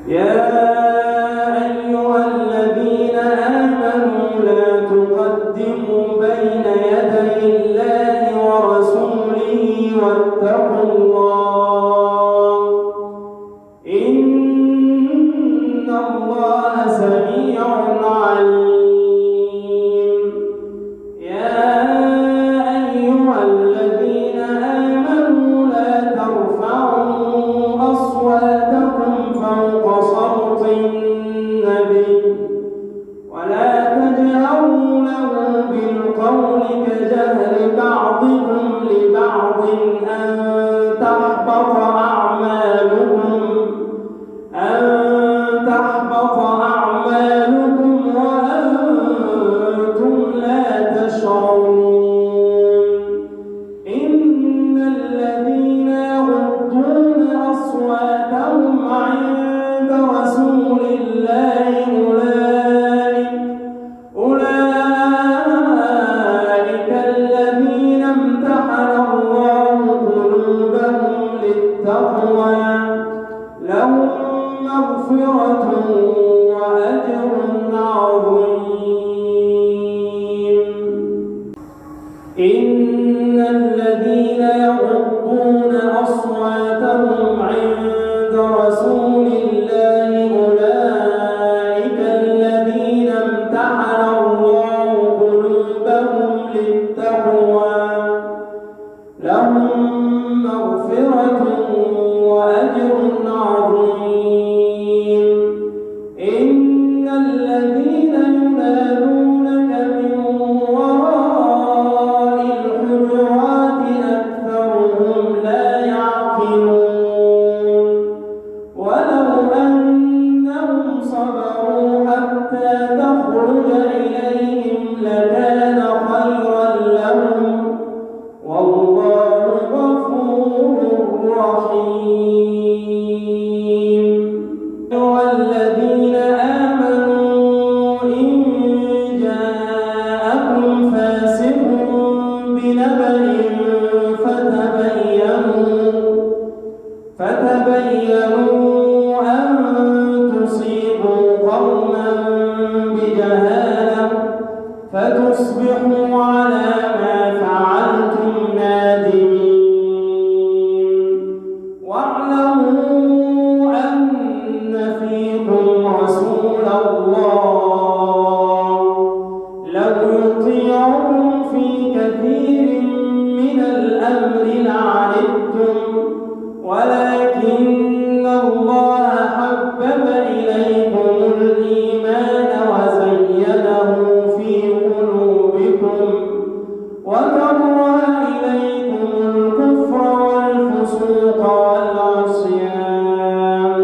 يا أيها الذين آمنوا لا تقدموا بين يدي الله ورسوله واتقوا الله إن الله سميع عليم. يا أيها الذين آمنوا لا ترفعوا أصواتكم فوق صوت النبي ولا تجهروا له بالقول كجهر بعضكم لبعض أن تحبط أعمالكم وأنتم لا تشعرون. إن الذين يغضون أصواتهم عند رسول الله أولئك الذين امتحن الله قلوبهم للتقوى لهم مغفرة وأجر عظيم. إن الذين يغضون أصواتهم عند رسول الله أولئك الذين امتحن الله قلوبهم للتقوى لهم مغفرة وأجر عظيم. إن الذين ينادونك من وراء الحجرات أكثرهم لا يعقلون. ولو أنهم صبروا حتى تخرج إليهم لكان خيرا لهم والله غفور رحيم. أيها الذين آمنوا إن جاءكم فاسق بنبأ فتبينوا أن تصيبوا قوما بجهالة فتصبحوا على ما فعلتم نادمين. واعلموا أن فيكم رسول الله لو يطيعكم في كثير من الأمر لعنتم ولكن الله حبب إليكم الإيمان وزينه في قلوبكم وكره إليكم الكفر والفسوق والعصيان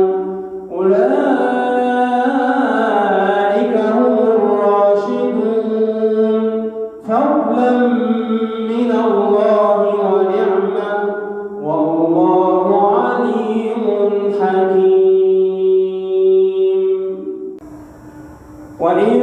أولئك هم الراشدون فضلا من الله ونعمة والله عليم حكيم. وإن